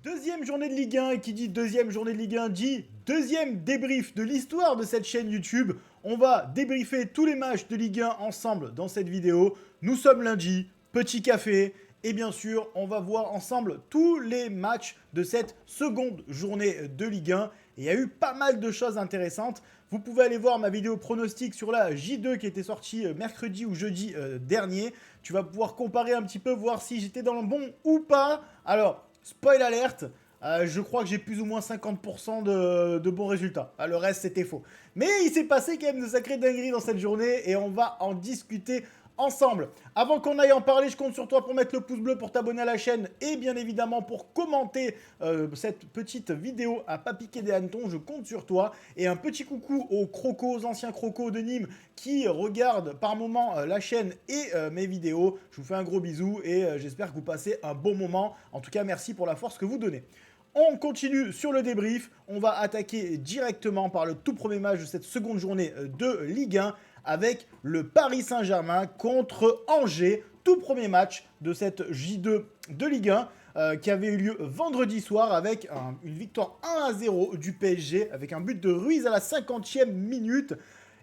Deuxième journée de Ligue 1, et qui dit deuxième journée de Ligue 1 dit deuxième débrief de l'histoire de cette chaîne YouTube. On va débriefer tous les matchs de Ligue 1 ensemble dans cette vidéo. Nous sommes lundi, petit café, et bien sûr, on va voir ensemble tous les matchs de cette seconde journée de Ligue 1. Et il y a eu pas mal de choses intéressantes. Vous pouvez aller voir ma vidéo pronostic sur la J2 qui était sortie mercredi ou jeudi dernier. Tu vas pouvoir comparer un petit peu, voir si j'étais dans le bon ou pas. Alors, spoil alerte, je crois que j'ai plus ou moins 50% de bons résultats. Le reste, c'était faux. Mais il s'est passé quand même de sacrées dingueries dans cette journée et on va en discuter ensemble. Avant qu'on aille en parler, je compte sur toi pour mettre le pouce bleu, pour t'abonner à la chaîne et bien évidemment pour commenter cette petite vidéo à pas piquer des hannetons. Je compte sur toi. Et un petit coucou aux crocos, aux anciens crocos de Nîmes qui regardent par moment la chaîne et mes vidéos. Je vous fais un gros bisou et j'espère que vous passez un bon moment. En tout cas, merci pour la force que vous donnez. On continue sur le débrief. On va attaquer directement par le tout premier match de cette seconde journée de Ligue 1 avec le Paris Saint-Germain contre Angers. Tout premier match de cette J2 de Ligue 1 qui avait eu lieu vendredi soir avec une victoire 1-0 du PSG avec un but de Ruiz à la 50e minute.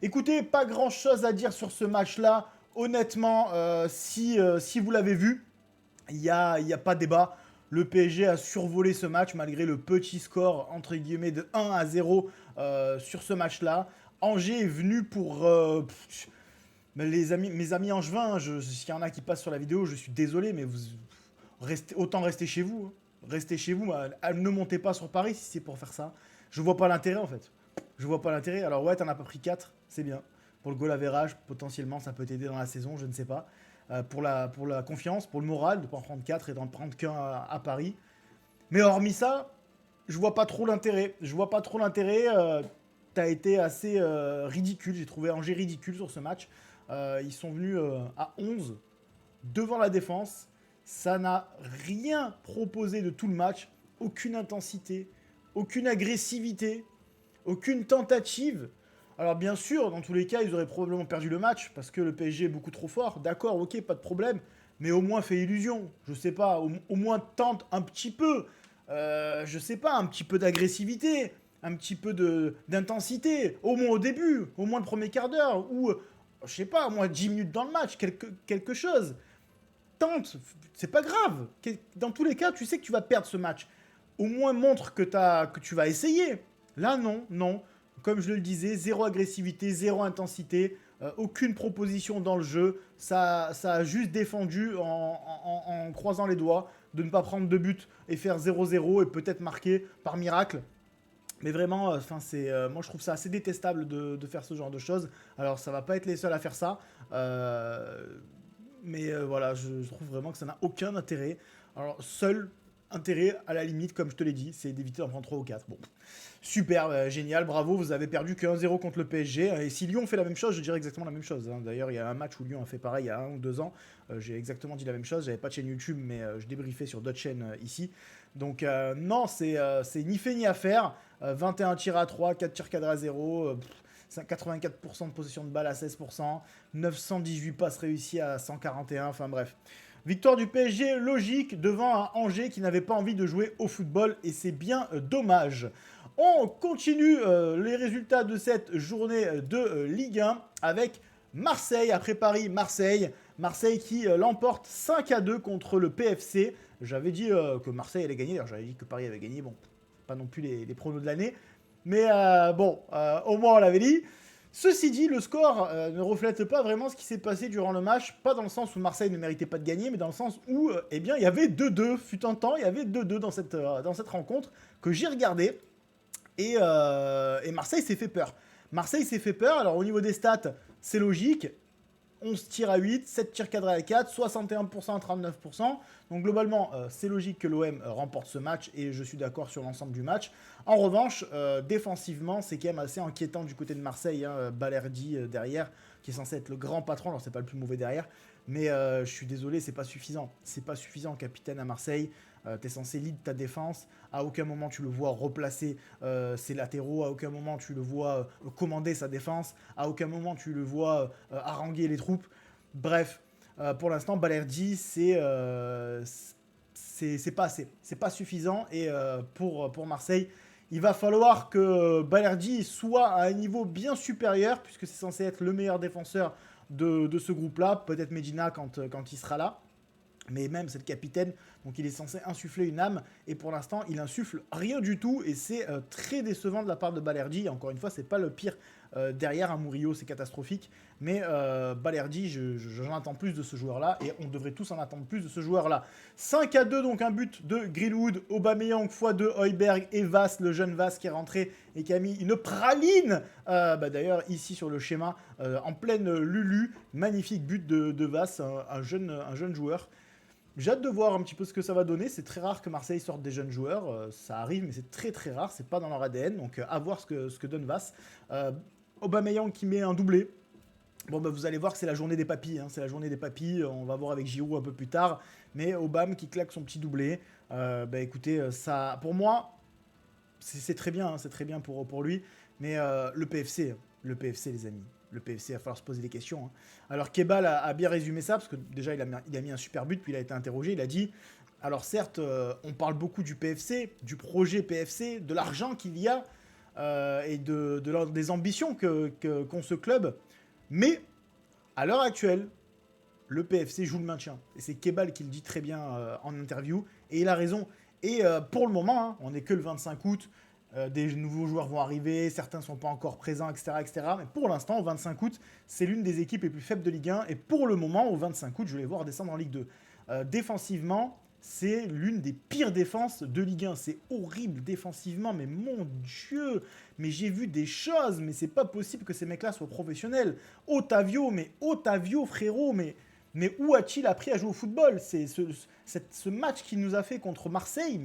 Écoutez, pas grand chose à dire sur ce match-là. Honnêtement, si vous l'avez vu, il n'y a pas de débat. Le PSG a survolé ce match malgré le petit score entre guillemets de 1-0 sur ce match-là. Angers est venu pour mes amis angevins. S'il y en a qui passent sur la vidéo, je suis désolé, mais autant rester chez vous. Hein. Restez chez vous. Ne montez pas sur Paris si c'est pour faire ça. Je vois pas l'intérêt en fait. Je vois pas l'intérêt. Alors ouais, t'en as pas pris 4, c'est bien. Pour le goal average, potentiellement, ça peut t'aider dans la saison, je ne sais pas. Pour la confiance, pour le moral, de ne pas en prendre 4 et d'en prendre qu'un à Paris. Mais hormis ça, je vois pas trop l'intérêt. Je vois pas trop l'intérêt. T'as été assez ridicule. J'ai trouvé Angers ridicule sur ce match. Ils sont venus à 11 devant la défense. Ça n'a rien proposé de tout le match. Aucune intensité, aucune agressivité, aucune tentative. Alors bien sûr, dans tous les cas, ils auraient probablement perdu le match parce que le PSG est beaucoup trop fort. D'accord, ok, pas de problème. Mais au moins fais illusion. Je sais pas, au moins tente un petit peu. Je sais pas, un petit peu d'agressivité, un petit peu d'intensité. Au moins au début, au moins le premier quart d'heure. Ou, je sais pas, au moins 10 minutes dans le match, quelque chose. Tente, c'est pas grave. Dans tous les cas, tu sais que tu vas perdre ce match. Au moins montre que tu vas essayer. Là, non, non. Comme je le disais, zéro agressivité, zéro intensité, aucune proposition dans le jeu. Ça a juste défendu en croisant les doigts de ne pas prendre de but et faire 0-0 et peut-être marquer par miracle. Mais vraiment, moi je trouve ça assez détestable de faire ce genre de choses. Alors ça va pas être les seuls à faire ça. Mais voilà, je trouve vraiment que ça n'a aucun intérêt. Alors, seul intérêt, à la limite, comme je te l'ai dit, c'est d'éviter d'en prendre 3 ou 4. Bon, super, génial, bravo, vous avez perdu que 1-0 contre le PSG. Et si Lyon fait la même chose, je dirais exactement la même chose. Hein. D'ailleurs, il y a un match où Lyon a fait pareil il y a 1 ou 2 ans. J'ai exactement dit la même chose. J'avais pas de chaîne YouTube, mais je débriefais sur d'autres chaînes ici. Donc, non, c'est ni fait ni à faire. 21 tirs à 3, 4 tirs cadrés à 0. 84% de possession de balle à 16%, 918 passes réussies à 141, enfin bref. Victoire du PSG logique devant un Angers qui n'avait pas envie de jouer au football et c'est bien dommage. On continue les résultats de cette journée de Ligue 1 avec Marseille après Paris-Marseille. Marseille qui l'emporte 5-2 contre le PFC. J'avais dit que Marseille allait gagner, j'avais dit que Paris avait gagné, bon, pas non plus les pronos de l'année. Mais bon, au moins on l'avait dit. Ceci dit, le score ne reflète pas vraiment ce qui s'est passé durant le match, pas dans le sens où Marseille ne méritait pas de gagner, mais dans le sens où, eh bien, il y avait 2-2, fut un temps, il y avait 2-2 dans cette rencontre que j'ai regardée, et Marseille s'est fait peur. Marseille s'est fait peur, alors au niveau des stats, c'est logique, 11 tirs à 8, 7 tirs cadrés à 4, 61% à 39%. Donc globalement, c'est logique que l'OM remporte ce match et je suis d'accord sur l'ensemble du match. En revanche, défensivement, c'est quand même assez inquiétant du côté de Marseille. Hein, Balerdi derrière, qui est censé être le grand patron, alors c'est pas le plus mauvais derrière. Mais je suis désolé, c'est pas suffisant. C'est pas suffisant, capitaine à Marseille. T'es censé lead ta défense. À aucun moment tu le vois replacer ses latéraux. À aucun moment tu le vois commander sa défense. À aucun moment tu le vois haranguer les troupes. Bref, pour l'instant, Balerdi, c'est c'est pas assez, c'est pas suffisant. Et pour Marseille, il va falloir que Balerdi soit à un niveau bien supérieur, puisque c'est censé être le meilleur défenseur de ce groupe-là. Peut-être Medina quand il sera là. Mais même, c'est le capitaine, donc il est censé insuffler une âme. Et pour l'instant, il insuffle rien du tout. Et c'est très décevant de la part de Balerdi. Encore une fois, c'est pas le pire derrière un Murillo, c'est catastrophique. Mais Balerdi, j'en attends plus de ce joueur-là. Et on devrait tous en attendre plus de ce joueur-là. 5-2, donc un but de Greenwood, Aubameyang x2, Højbjerg et Vass, le jeune Vass qui est rentré et qui a mis une praline. D'ailleurs, ici sur le schéma, en pleine Lulu. Magnifique but de Vass, un jeune joueur. J'ai hâte de voir un petit peu ce que ça va donner. C'est très rare que Marseille sorte des jeunes joueurs. Ça arrive, mais c'est très très rare. C'est pas dans leur ADN. Donc à voir ce que donne Vass. Aubameyang qui met un doublé. Bon, vous allez voir que c'est la journée des papis. Hein. C'est la journée des papis. On va voir avec Giroud un peu plus tard. Mais Aubame qui claque son petit doublé. Écoutez, ça, pour moi, c'est très bien. Hein, c'est très bien pour lui. Mais le PFC, les amis. Le PFC, il va falloir se poser des questions. Hein. Alors Kebal a bien résumé ça, parce que déjà il a mis un super but, puis il a été interrogé, il a dit, alors certes, on parle beaucoup du PFC, du projet PFC, de l'argent qu'il y a, et des ambitions qu'ont ce club, mais à l'heure actuelle, le PFC joue le maintien. Et c'est Kebal qui le dit très bien en interview, et il a raison. Et pour le moment, hein, on n'est que le 25 août, des nouveaux joueurs vont arriver, certains ne sont pas encore présents, etc. Mais pour l'instant, au 25 août, c'est l'une des équipes les plus faibles de Ligue 1. Et pour le moment, au 25 août, je vais les voir descendre en Ligue 2. Défensivement, c'est l'une des pires défenses de Ligue 1. C'est horrible défensivement, mais mon Dieu, mais j'ai vu des choses, mais c'est pas possible que ces mecs-là soient professionnels. Otavio, frérot, mais où a-t-il appris à jouer au football? C'est ce match qu'il nous a fait contre Marseille,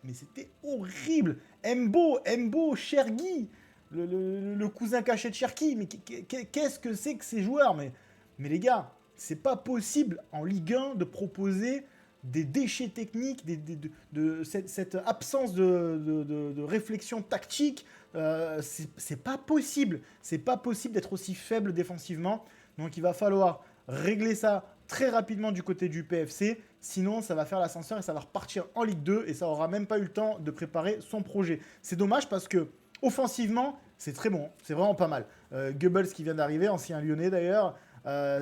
mais c'était horrible. Embo, Chergui, le cousin caché de Cherki, mais qu'est-ce que c'est que ces joueurs? Mais les gars, c'est pas possible en Ligue 1 de proposer des déchets techniques, cette absence de réflexion tactique. C'est pas possible. C'est pas possible d'être aussi faible défensivement. Donc il va falloir régler ça très rapidement du côté du PFC, sinon ça va faire l'ascenseur et ça va repartir en Ligue 2 et ça aura même pas eu le temps de préparer son projet. C'est dommage parce que offensivement, c'est très bon, c'est vraiment pas mal. Goebbels qui vient d'arriver, ancien Lyonnais d'ailleurs,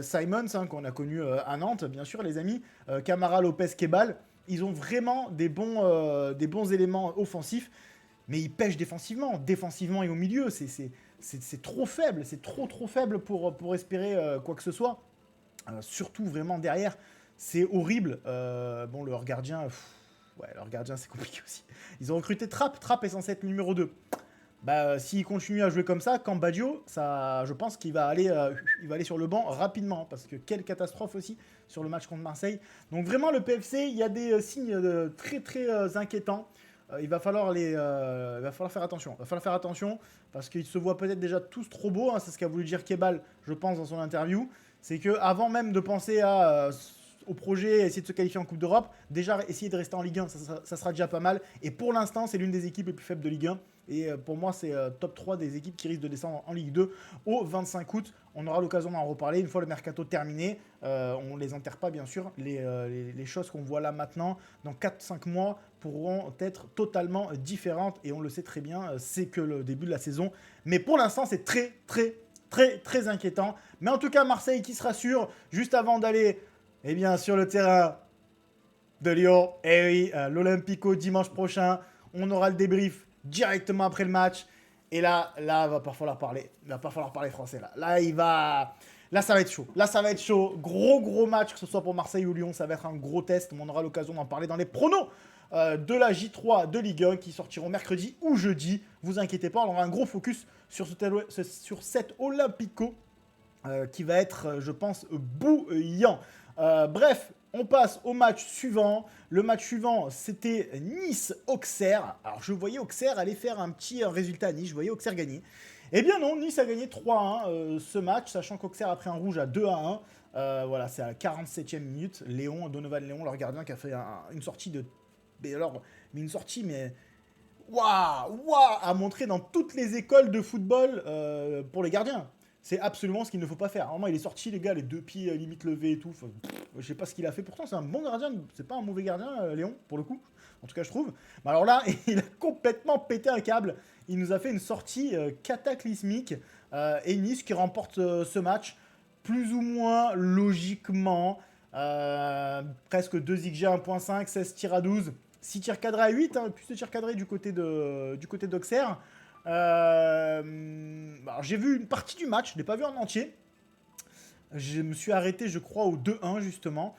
Simons hein, qu'on a connu à Nantes, bien sûr les amis, Camara, Lopez, Kebal, ils ont vraiment des bons éléments offensifs, mais ils pêchent défensivement et au milieu, c'est trop faible, c'est trop faible pour espérer quoi que ce soit. Surtout vraiment derrière, c'est horrible. Leur gardien, leur gardien c'est compliqué aussi. Ils ont recruté Trapp est censé être numéro 2. S'il continue à jouer comme ça, Cambadio, je pense qu'il va aller sur le banc rapidement, parce que quelle catastrophe aussi sur le match contre Marseille. Donc vraiment le PFC, il y a des signes très inquiétants. Il va falloir faire attention. Il va falloir faire attention parce qu'ils se voient peut-être déjà tous trop beaux. Hein, c'est ce qu'a voulu dire Kebal, je pense, dans son interview. C'est qu'avant même de penser au projet, essayer de se qualifier en Coupe d'Europe, déjà essayer de rester en Ligue 1, ça sera déjà pas mal. Et pour l'instant, c'est l'une des équipes les plus faibles de Ligue 1. Et pour moi, c'est top 3 des équipes qui risquent de descendre en Ligue 2 au 25 août. On aura l'occasion d'en reparler une fois le mercato terminé. On ne les enterre pas, bien sûr. Les choses qu'on voit là maintenant, dans 4-5 mois, pourront être totalement différentes. Et on le sait très bien, c'est que le début de la saison. Mais pour l'instant, c'est très inquiétant. Mais en tout cas, Marseille qui se rassure juste avant d'aller sur le terrain de Lyon. Et oui, l'Olympico dimanche prochain. On aura le débrief directement après le match. Et là, va pas falloir parler. Il va pas falloir parler français. Là, ça va être chaud. Là, ça va être chaud. Gros match, que ce soit pour Marseille ou Lyon. Ça va être un gros test. On aura l'occasion d'en parler dans les pronos de la J3 de Ligue 1 qui sortiront mercredi ou jeudi. Vous inquiétez pas, on aura un gros focus sur cet Olympico qui va être, je pense, bouillant. Bref, on passe au match suivant. Le match suivant, c'était Nice-Auxerre. Alors, je voyais Auxerre aller faire un petit résultat à Nice. Je voyais Auxerre gagner. Eh bien non, Nice a gagné 3-1 ce match, sachant qu'Auxerre a pris un rouge à 2-1. Voilà, c'est à la 47e minute. Donovan Léon, leur gardien, qui a fait une sortie de... Waouh, à montrer dans toutes les écoles de football pour les gardiens. C'est absolument ce qu'il ne faut pas faire. Vraiment, il est sorti, les gars, les 2 pieds limite levés et tout. Enfin, je sais pas ce qu'il a fait. Pourtant, c'est un bon gardien. C'est pas un mauvais gardien, Léon, pour le coup. En tout cas, je trouve. Mais alors là, il a complètement pété un câble. Il nous a fait une sortie cataclysmique. Et Nice qui remporte ce match plus ou moins logiquement. Presque 2 XG 1.5, 16 tirs à 12. 6 tirs cadrés à 8, hein, plus de tirs cadrés du côté d'Auxerre. J'ai vu une partie du match, je ne l'ai pas vu en entier. Je me suis arrêté, je crois, au 2-1, justement.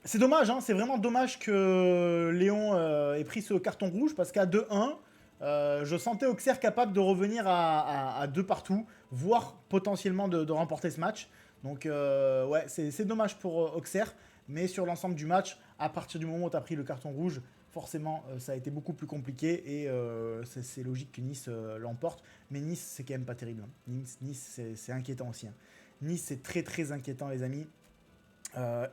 C'est dommage, hein, c'est vraiment dommage que Léon ait pris ce carton rouge, parce qu'à 2-1, je sentais Auxerre capable de revenir à 2 partout, voire potentiellement de remporter ce match. Donc, ouais, c'est dommage pour Auxerre. Mais sur l'ensemble du match, à partir du moment où tu as pris le carton rouge, forcément, ça a été beaucoup plus compliqué et c'est logique que Nice l'emporte. Mais Nice, c'est quand même pas terrible. Hein. Nice c'est inquiétant aussi. Hein. Nice, c'est très très inquiétant, les amis.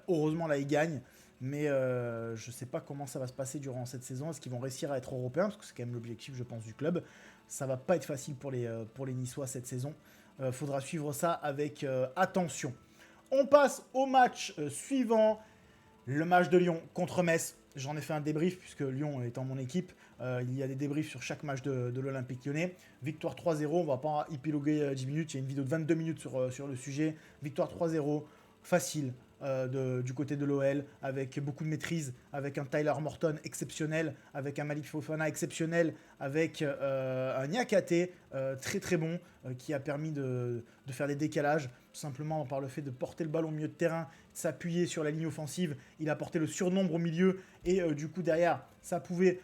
Heureusement, là, ils gagnent. Mais je sais pas comment ça va se passer durant cette saison. Est-ce qu'ils vont réussir à être européens? Parce que c'est quand même l'objectif, je pense, du club. Ça va pas être facile pour les Niçois cette saison. Faudra suivre ça avec attention. On passe au match suivant, le match de Lyon contre Metz. J'en ai fait un débrief puisque Lyon étant mon équipe. Il y a des débriefs sur chaque match de l'Olympique Lyonnais. Victoire 3-0, on va pas épiloguer 10 minutes. Il y a une vidéo de 22 minutes sur le sujet. Victoire 3-0, facile. Du côté de l'OL, avec beaucoup de maîtrise, avec un Tyler Morton exceptionnel, avec un Malik Fofana exceptionnel, avec un Niakate très très bon, qui a permis de faire des décalages, tout simplement par le fait de porter le ballon au milieu de terrain, de s'appuyer sur la ligne offensive. Il a porté le surnombre au milieu, et du coup derrière, ça pouvait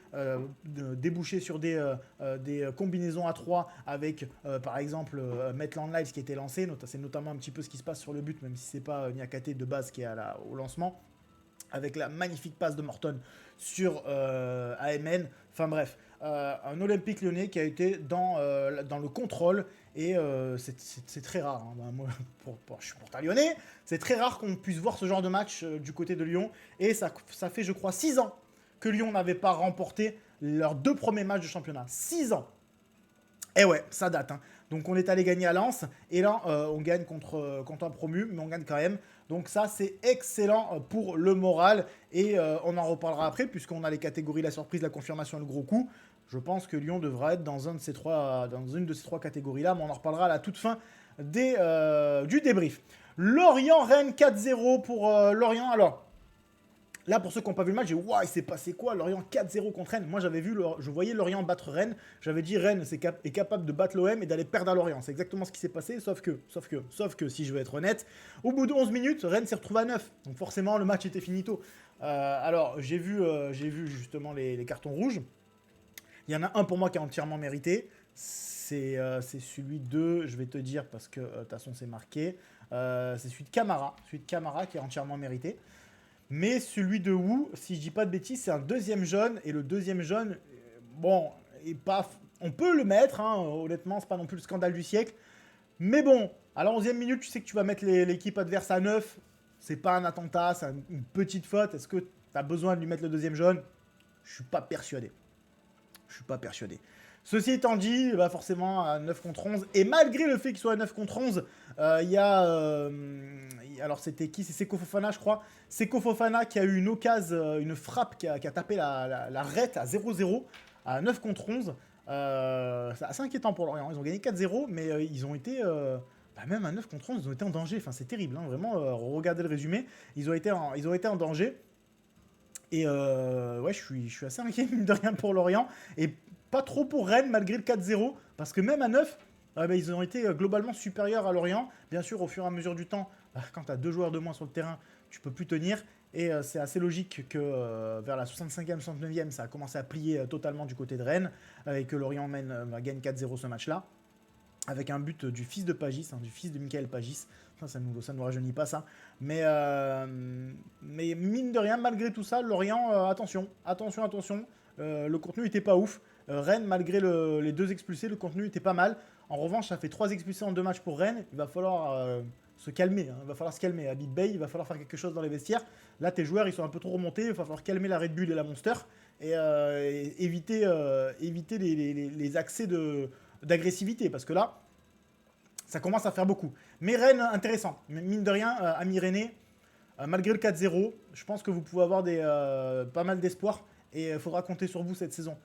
déboucher sur des combinaisons à 3 avec, par exemple, Maitland Niles qui était lancé. C'est notamment un petit peu ce qui se passe sur le but, même si c'est pas Niakate de base qui est au lancement, avec la magnifique passe de Morton sur AMN. Enfin bref, un Olympique Lyonnais qui a été dans le contrôle, et c'est très rare. Hein. Moi, je suis pourtant lyonnais, c'est très rare qu'on puisse voir ce genre de match du côté de Lyon, et ça fait, je crois, 6 ans que Lyon n'avait pas remporté leurs 2 premiers matchs de championnat. 6 ans. Et ouais, ça date. Hein. Donc on est allé gagner à Lens, et là on gagne contre un promu, mais on gagne quand même. Donc ça, c'est excellent pour le moral, et on en reparlera après, puisqu'on a les catégories, la surprise, la confirmation et le gros coup. Je pense que Lyon devra être dans une de ces 3 catégories-là, mais on en reparlera à la toute fin du débrief. Lorient-Rennes 4-0 pour Lorient. Alors, là, pour ceux qui n'ont pas vu le match, j'ai dit, waouh, il s'est passé quoi? Lorient 4-0 contre Rennes. Moi, je voyais Lorient battre Rennes. J'avais dit Rennes est capable de battre l'OM et d'aller perdre à Lorient. C'est exactement ce qui s'est passé, sauf que, si je veux être honnête, au bout de 11 minutes, Rennes s'est retrouvé à 9. Donc forcément, le match était finito. Alors, j'ai vu justement les cartons rouges. Il y en a un pour moi qui est entièrement mérité. C'est celui de, je vais te dire parce que de toute façon c'est marqué. C'est celui de Camara. Celui de Camara qui est entièrement mérité. Mais celui de Wu, si je dis pas de bêtises, c'est un deuxième jaune. Et le deuxième jaune, bon, on peut le mettre, hein, honnêtement, c'est pas non plus le scandale du siècle. Mais bon, à la 11e minute, tu sais que tu vas mettre l'équipe adverse à 9. C'est pas un attentat, c'est une petite faute. Est-ce que tu as besoin de lui mettre le deuxième jaune? Je suis pas persuadé. Ceci étant dit, bah forcément à 9 contre 11, et malgré le fait qu'il soit à 9 contre 11, il y a... alors c'était qui? C'est Seko Fofana, je crois. Seko Fofana qui a eu une occasion, une frappe qui a tapé la rette à 0-0, à 9 contre 11. C'est assez inquiétant pour Lorient. Ils ont gagné 4-0, mais ils ont été... même à 9 contre 11, ils ont été en danger. Enfin, c'est terrible, hein, vraiment. Regardez le résumé. Ils ont été en danger. Et ouais, je suis assez inquiet, mine de rien, pour Lorient. Et pas trop pour Rennes, malgré le 4-0. Parce que même à 9, ils ont été globalement supérieurs à Lorient. Bien sûr, au fur et à mesure du temps, quand tu as 2 joueurs de moins sur le terrain, tu peux plus tenir. Et c'est assez logique que vers la 65e, 69e, ça a commencé à plier totalement du côté de Rennes. Et que Lorient gagne 4-0 ce match-là. Avec un but du fils de Pagis, du fils de Michael Pagis. Ça nous rajeunit pas, ça. Mais mine de rien, malgré tout ça, Lorient, attention. Le contenu était pas ouf. Rennes, malgré les 2 expulsés, le contenu était pas mal. En revanche, ça fait 3 expulsés en 2 matchs pour Rennes. Il va falloir se calmer. Hein. Il va falloir se calmer. À Big Bay, il va falloir faire quelque chose dans les vestiaires. Là, tes joueurs, ils sont un peu trop remontés. Il va falloir calmer la Red Bull et la Monster. Et éviter les accès d'agressivité. Parce que là, Ça commence à faire beaucoup. Mais Rennes, intéressant. Mine de rien, ami Rennais, malgré le 4-0, je pense que vous pouvez avoir pas mal d'espoir. Et il faudra compter sur vous cette saison.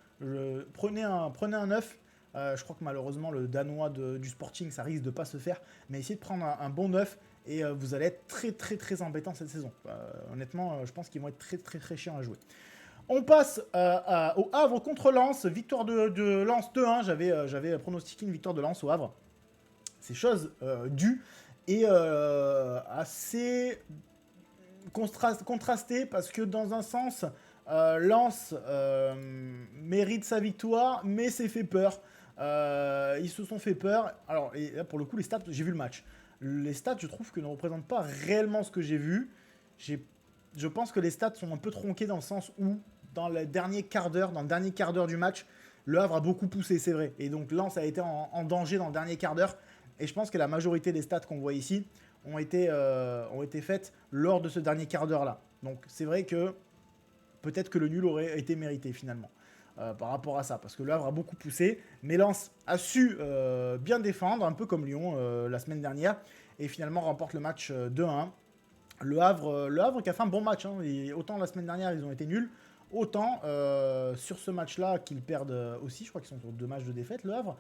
Prenez un 9. Je crois que malheureusement, le Danois du Sporting, ça risque de ne pas se faire. Mais essayez de prendre un bon 9 et vous allez être très très très embêtant cette saison. Honnêtement, je pense qu'ils vont être très très très chiants à jouer. On passe au Havre contre Lens. Victoire de Lens 2-1. J'avais pronostiqué une victoire de Lens au Havre. C'est chose due et assez contrasté parce que dans un sens, Lens mérite sa victoire, mais s'est fait peur. Ils se sont fait peur. Alors, et là, pour le coup, les stats, j'ai vu le match. Les stats, je trouve que ne représentent pas réellement ce que j'ai vu. Je pense que les stats sont un peu tronqués dans le sens où, dans le dernier quart d'heure du match, le Havre a beaucoup poussé, c'est vrai. Et donc, Lens a été en danger dans le dernier quart d'heure. Et je pense que la majorité des stats qu'on voit ici ont été faites lors de ce dernier quart d'heure-là. Donc, c'est vrai que peut-être que le nul aurait été mérité finalement par rapport à ça, parce que le Havre a beaucoup poussé, mais Lens a su bien défendre, un peu comme Lyon la semaine dernière, et finalement remporte le match 2-1. Le Havre qui a fait un bon match, hein, et autant la semaine dernière ils ont été nuls, autant sur ce match-là qu'ils perdent aussi, je crois qu'ils sont sur 2 matchs de défaite, le Havre,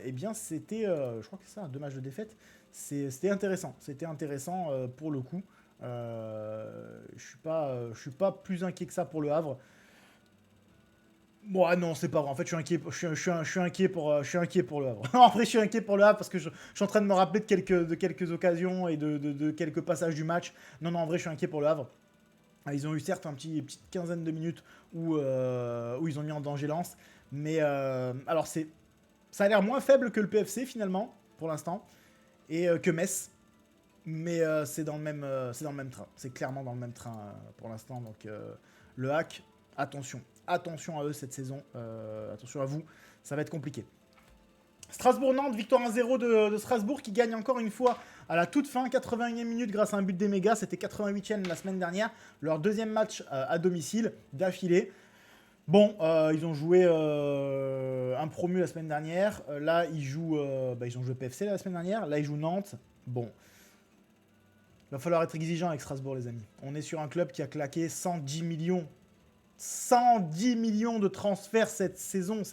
eh bien c'était, je crois que c'est ça, 2 matchs de défaite, c'était intéressant pour le coup. Je suis pas plus inquiet que ça pour le Havre. Bon, ah non, c'est pas vrai. En fait, je suis inquiet pour le Havre. En vrai, je suis inquiet pour le Havre parce que je suis en train de me rappeler de quelques occasions et de quelques passages du match. Non, en vrai, je suis inquiet pour le Havre. Ils ont eu certes une petite quinzaine de minutes où ils ont mis en danger Lens. Mais alors, ça a l'air moins faible que le PFC finalement, pour l'instant, et que Metz. Mais c'est dans le même train. C'est clairement dans le même train pour l'instant. Donc le hack, attention à eux cette saison. Attention à vous, ça va être compliqué. Strasbourg-Nantes, victoire 1-0 de Strasbourg qui gagne encore une fois à la toute fin, 81e minute grâce à un but des mégas. C'était 88e la semaine dernière. Leur deuxième match à domicile d'affilée. Bon, ils ont joué un promu la semaine dernière. Là, ils ont joué PFC la semaine dernière. Là, ils jouent Nantes. Bon. Il va falloir être exigeant avec Strasbourg, les amis. On est sur un club qui a claqué 110 millions. 110 millions de transferts cette saison,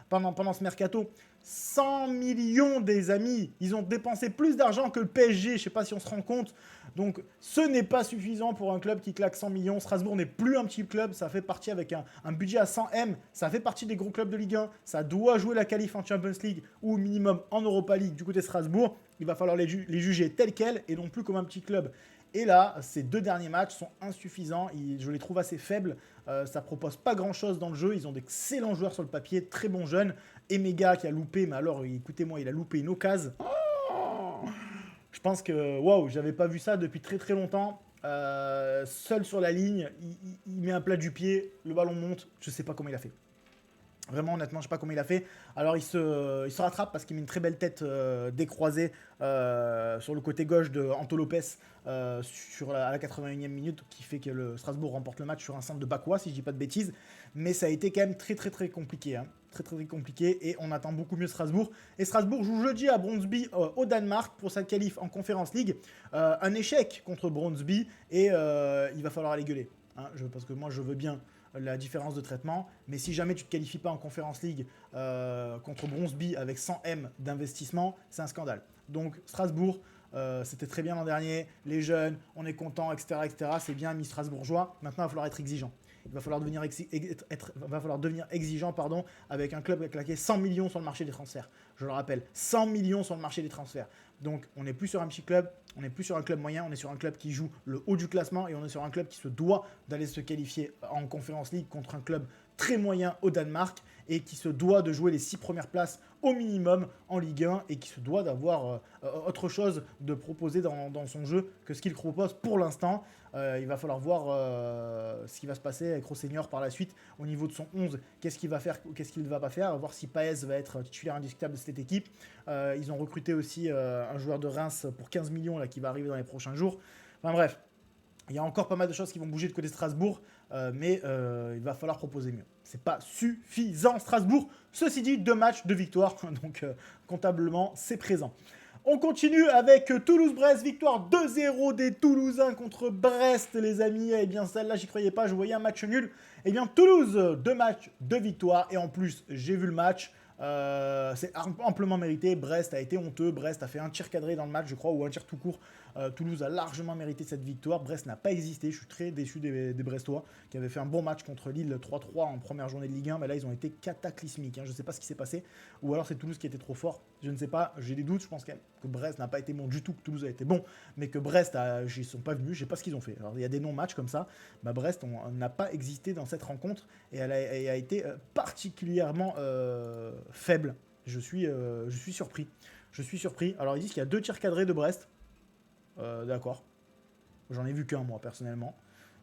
pendant ce mercato. 100 millions, des amis. Ils ont dépensé plus d'argent que le PSG. Je ne sais pas si on se rend compte. Donc, ce n'est pas suffisant pour un club qui claque 100 millions. Strasbourg n'est plus un petit club. Ça fait partie avec un budget à 100 M. Ça fait partie des gros clubs de Ligue 1. Ça doit jouer la qualif en Champions League ou au minimum en Europa League du côté de Strasbourg. Il va falloir les juger tels quels et non plus comme un petit club. Et là, ces 2 derniers matchs sont insuffisants. Je les trouve assez faibles. Ça propose pas grand-chose dans le jeu. Ils ont d'excellents joueurs sur le papier, très bons jeunes. Emega qui a loupé, mais alors, écoutez-moi, il a loupé une occasion. Je pense que, waouh, j'avais pas vu ça depuis très très longtemps. Seul sur la ligne, il met un plat du pied, le ballon monte. Je sais pas comment il a fait. Vraiment, honnêtement, je ne sais pas comment il a fait. Alors, il se rattrape parce qu'il met une très belle tête décroisée sur le côté gauche de Anto Lopez à la 81e minute, qui fait que le Strasbourg remporte le match sur un centre de Bakwa, si je ne dis pas de bêtises. Mais ça a été quand même très, très, très compliqué. Hein. Très, très, très compliqué. Et on attend beaucoup mieux Strasbourg. Et Strasbourg joue jeudi à Brøndby au Danemark pour sa qualif en Conference League. Un échec contre Brøndby et il va falloir aller gueuler. Hein, parce que moi, je veux bien la différence de traitement, mais si jamais tu ne te qualifies pas en Conference League contre Brøndby avec 100 M d'investissement, c'est un scandale. Donc Strasbourg, c'était très bien l'an dernier, les jeunes, on est content, etc., etc. C'est bien mis strasbourgeois. Maintenant, il va falloir être exigeant. Il va falloir devenir exigeant avec un club qui a claqué 100 millions sur le marché des transferts. Je le rappelle, 100 millions sur le marché des transferts. Donc, on n'est plus sur un petit club, on n'est plus sur un club moyen, on est sur un club qui joue le haut du classement et on est sur un club qui se doit d'aller se qualifier en Conference League contre un club très moyen au Danemark et qui se doit de jouer les 6 premières places au minimum en Ligue 1 et qui se doit d'avoir autre chose de proposer dans son jeu que ce qu'il propose pour l'instant. Il va falloir voir ce qui va se passer avec Rosseignor par la suite au niveau de son 11. Qu'est-ce qu'il va faire, qu'est-ce qu'il ne va pas faire, voir si Paez va être titulaire indiscutable de cette équipe. Ils ont recruté aussi un joueur de Reims pour 15 millions là, qui va arriver dans les prochains jours. Enfin bref, il y a encore pas mal de choses qui vont bouger de côté Strasbourg, mais il va falloir proposer mieux. C'est pas suffisant Strasbourg. Ceci dit, 2 matchs, 2 victoires, donc comptablement, c'est présent. On continue avec Toulouse-Brest, victoire 2-0 des Toulousains contre Brest, les amis. Eh bien, celle-là, j'y croyais pas, je voyais un match nul. Eh bien, Toulouse, 2 matchs, 2 victoires. Et en plus, j'ai vu le match. C'est amplement mérité. Brest a été honteux. Brest a fait un tir cadré dans le match, je crois, ou un tir tout court. Toulouse a largement mérité cette victoire. Brest n'a pas existé. Je suis très déçu des Brestois qui avaient fait un bon match contre Lille 3-3 en première journée de Ligue 1. Mais là, ils ont été cataclysmiques. Je ne sais pas ce qui s'est passé. Ou alors c'est Toulouse qui était trop fort. Je ne sais pas. J'ai des doutes. Je pense quand même que Brest n'a pas été bon du tout. Que Toulouse a été bon. Mais que Brest, ils ne sont pas venus. Je ne sais pas ce qu'ils ont fait. Alors, il y a des non-matchs comme ça. Bah, Brest n'a pas existé dans cette rencontre. Et elle a été particulièrement faible. Je suis surpris. Je suis surpris. Alors, ils disent qu'il y a 2 tirs cadrés de Brest. D'accord. J'en ai vu qu'un, moi, personnellement.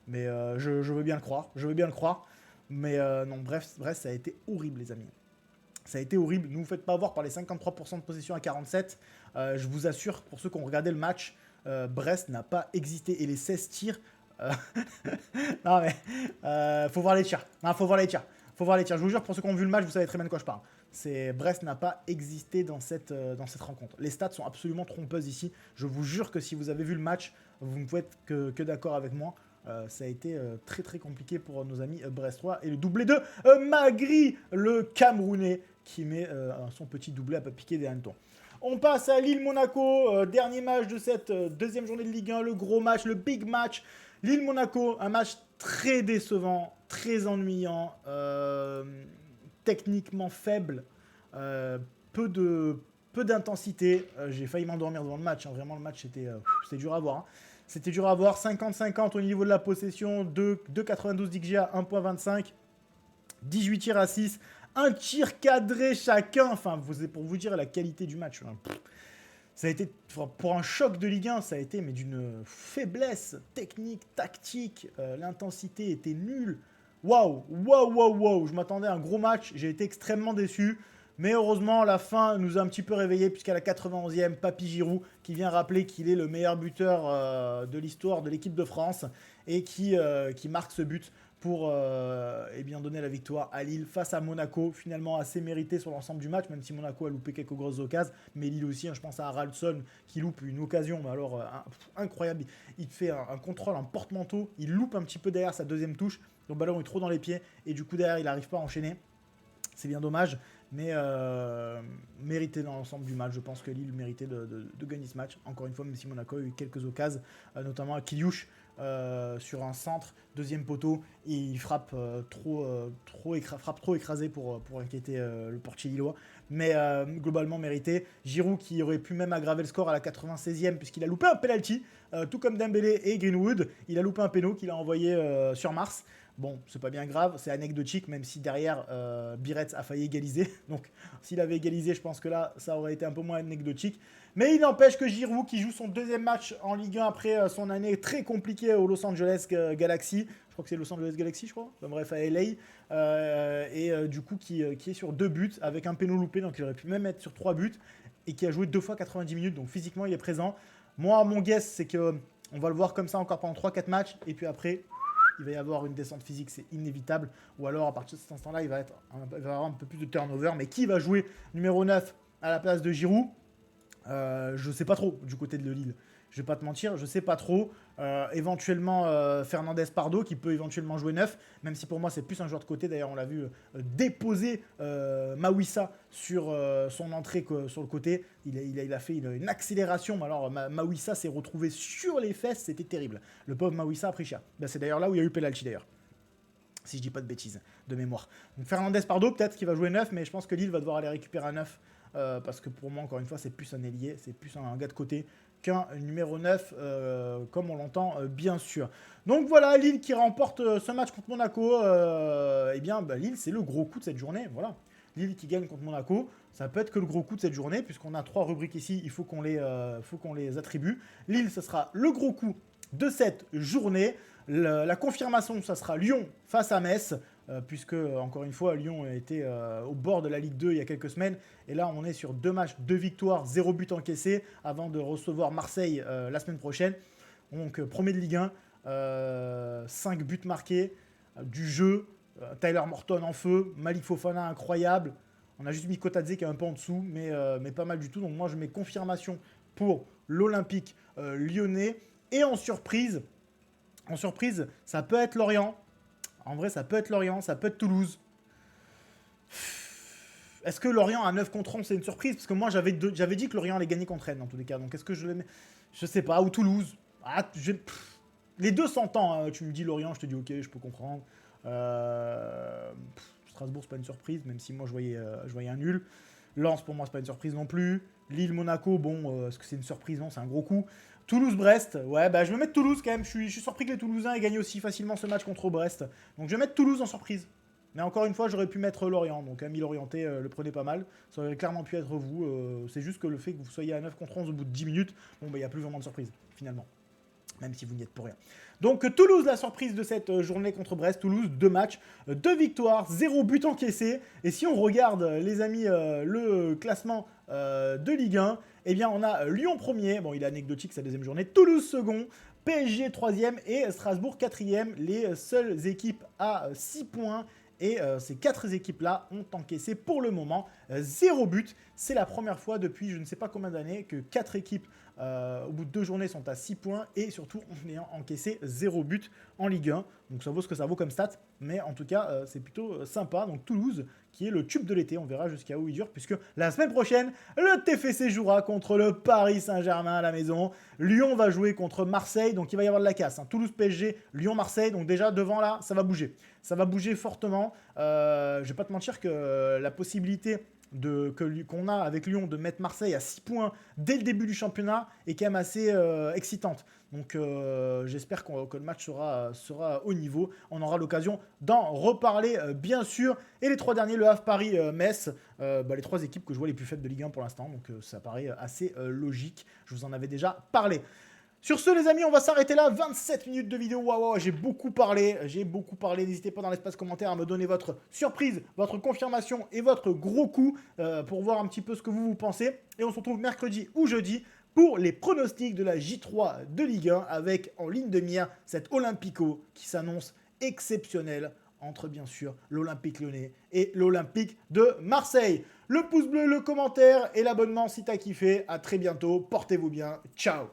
Mais je veux bien le croire. Je veux bien le croire. Mais non, bref, ça a été horrible, les amis. Ça a été horrible. Ne vous faites pas avoir par les 53% de possession à 47. Je vous assure, pour ceux qui ont regardé le match, Brest n'a pas existé. Et les 16 tirs... non, mais... faut voir les tirs. Non, faut voir les tirs. Faut voir les tirs. Je vous jure, pour ceux qui ont vu le match, vous savez très bien de quoi je parle. Brest n'a pas existé dans cette rencontre. Les stats sont absolument trompeuses ici. Je vous jure que si vous avez vu le match, vous ne pouvez être que d'accord avec moi. Ça a été très très compliqué pour nos amis brestois. Et le doublé de Magri, le Camerounais, qui met son petit doublé à pas piquer des hannetons. On passe à Lille-Monaco, dernier match de cette deuxième journée de Ligue 1, le gros match, le big match. Lille-Monaco, un match très décevant, très ennuyant, techniquement faible, peu d'intensité. J'ai failli m'endormir devant le match, hein. Vraiment le match c'était dur à voir. Hein. C'était dur à voir, 50-50 au niveau de la possession, 2,92 d'XGA, 1,25, 18 tirs à 6, un tir cadré chacun. Enfin, pour vous dire la qualité du match. Ça a été, pour un choc de Ligue 1, ça a été mais d'une faiblesse technique, tactique. L'intensité était nulle. Waouh. Je m'attendais à un gros match. J'ai été extrêmement déçu. Mais heureusement, la fin nous a un petit peu réveillés, puisqu'à la 91e, Papy Giroud, qui vient rappeler qu'il est le meilleur buteur de l'histoire de l'équipe de France, et qui marque ce but pour bien donner la victoire à Lille face à Monaco, finalement assez mérité sur l'ensemble du match, même si Monaco a loupé quelques grosses occasions, mais Lille aussi, hein, je pense à Haraldsson qui loupe une occasion, mais alors incroyable, il fait un contrôle, un porte-manteau, il loupe un petit peu derrière sa deuxième touche, le ballon est trop dans les pieds, et du coup derrière il n'arrive pas à enchaîner, c'est bien dommage, mais mérité dans l'ensemble du match. Je pense que Lille méritait de gagner ce match. Encore une fois, même si Monaco a eu quelques occasions, notamment à Kiliouche sur un centre, deuxième poteau, et il frappe trop écrasé pour inquiéter le portier lillois. Mais globalement mérité. Giroud qui aurait pu même aggraver le score à la 96e puisqu'il a loupé un penalty, tout comme Dembélé et Greenwood. Il a loupé un péno qu'il a envoyé sur Mars. Bon, c'est pas bien grave, c'est anecdotique, même si derrière, Biretz a failli égaliser. Donc, s'il avait égalisé, je pense que là, ça aurait été un peu moins anecdotique. Mais il n'empêche que Giroud, qui joue son deuxième match en Ligue 1 après son année très compliquée au Los Angeles Galaxy, je crois que c'est Los Angeles Galaxy, je crois, enfin, bref, à LA, du coup, qui est sur 2 buts, avec un péno loupé, donc il aurait pu même être sur 3 buts, et qui a joué 2 fois 90 minutes, donc physiquement, il est présent. Moi, mon guess, c'est que on va le voir comme ça encore pendant 3-4 matchs, et puis après... il va y avoir une descente physique, c'est inévitable. Ou alors, à partir de cet instant-là, il va y avoir un peu plus de turnover. Mais qui va jouer numéro 9 à la place de Giroud ? Je ne sais pas trop du côté de Lille. Je vais pas te mentir, je sais pas trop. Éventuellement, Fernandez Pardo, qui peut éventuellement jouer 9, même si pour moi, c'est plus un joueur de côté. D'ailleurs, on l'a vu déposer Mawissa sur son entrée sur le côté. Il a fait une accélération. Mais alors, Mawissa s'est retrouvé sur les fesses. C'était terrible. Le pauvre Mawissa a pris cher. Ben, c'est d'ailleurs là où il y a eu penalty, d'ailleurs. Si je dis pas de bêtises, de mémoire. Donc, Fernandez Pardo, peut-être qu'il va jouer 9, mais je pense que Lille va devoir aller récupérer un 9. Parce que pour moi, encore une fois, c'est plus un ailier, c'est plus un gars de côté qu'un numéro 9, comme on l'entend bien sûr. Donc voilà, Lille qui remporte ce match contre Monaco. Lille, c'est le gros coup de cette journée. Voilà. Lille qui gagne contre Monaco, ça peut être que le gros coup de cette journée, puisqu'on a 3 rubriques ici, il faut qu'on les attribue. Lille, ce sera le gros coup de cette journée. La confirmation, ça sera Lyon face à Metz. Puisque, encore une fois, Lyon était au bord de la Ligue 2 il y a quelques semaines. Et là, on est sur 2 matchs, 2 victoires, 0 but encaissé, avant de recevoir Marseille la semaine prochaine. Donc, premier de Ligue 1, 5 buts marqués, du jeu, Tyler Morton en feu, Malik Fofana incroyable. On a juste mis Kotadze qui est un peu en dessous, mais pas mal du tout. Donc moi, je mets confirmation pour l'Olympique lyonnais. Et en surprise, ça peut être Lorient. En vrai, ça peut être Lorient, ça peut être Toulouse. Est-ce que Lorient à 9 contre 11, c'est une surprise? Parce que moi, j'avais dit que Lorient allait gagner contre Rennes, dans tous les cas. Donc, est-ce que je les mets? Je sais pas. Ou Toulouse. Les deux s'entendent. Hein. Tu me dis Lorient, je te dis ok, je peux comprendre. Strasbourg, c'est pas une surprise, même si moi, je voyais un nul. Lens, pour moi, c'est pas une surprise non plus. Lille, Monaco, bon, est-ce que c'est une surprise? Non, c'est un gros coup. Toulouse-Brest, ouais, bah je vais mettre Toulouse quand même. Je suis surpris que les Toulousains aient gagné aussi facilement ce match contre Brest. Donc je vais mettre Toulouse en surprise. Mais encore une fois, j'aurais pu mettre Lorient. Donc ami l'orienté, le prenez pas mal. Ça aurait clairement pu être vous. C'est juste que le fait que vous soyez à 9 contre 11 au bout de 10 minutes, bon, bah il n'y a plus vraiment de surprise, finalement. Même si vous n'y êtes pour rien. Donc Toulouse, la surprise de cette journée contre Brest. Toulouse, 2 matchs, 2 victoires, 0 but encaissé. Et si on regarde, les amis, le classement de Ligue 1, eh bien on a Lyon premier, bon il est anecdotique sa deuxième journée, Toulouse second, PSG troisième et Strasbourg quatrième. Les seules équipes à 6 points. Et ces 4 équipes-là ont encaissé pour le moment 0 but. C'est la première fois depuis je ne sais pas combien d'années que 4 équipes au bout de 2 journées sont à 6 points et surtout en ayant encaissé 0 but en Ligue 1. Donc ça vaut ce que ça vaut comme stat, mais en tout cas c'est plutôt sympa. Donc Toulouse qui est le tube de l'été, on verra jusqu'à où il dure puisque la semaine prochaine le TFC jouera contre le Paris Saint-Germain à la maison. Lyon va jouer contre Marseille, donc il va y avoir de la casse. Hein. Toulouse PSG, Lyon-Marseille, donc déjà devant là ça va bouger. Ça va bouger fortement. Je vais pas te mentir que la possibilité qu'on a avec Lyon de mettre Marseille à 6 points dès le début du championnat est quand même assez excitante. Donc j'espère que le match sera au niveau. On aura l'occasion d'en reparler bien sûr. Et les 3 derniers, Le Havre, Paris, Metz, les 3 équipes que je vois les plus faibles de Ligue 1 pour l'instant. Donc ça paraît assez logique. Je vous en avais déjà parlé. Sur ce, les amis, on va s'arrêter là. 27 minutes de vidéo. Waouh, j'ai beaucoup parlé. N'hésitez pas dans l'espace commentaire à me donner votre surprise, votre confirmation et votre gros coup pour voir un petit peu ce que vous pensez. Et on se retrouve mercredi ou jeudi pour les pronostics de la J3 de Ligue 1 avec en ligne de mire cet Olympico qui s'annonce exceptionnel entre bien sûr l'Olympique Lyonnais et l'Olympique de Marseille. Le pouce bleu, le commentaire et l'abonnement si t'as kiffé. À très bientôt. Portez-vous bien. Ciao.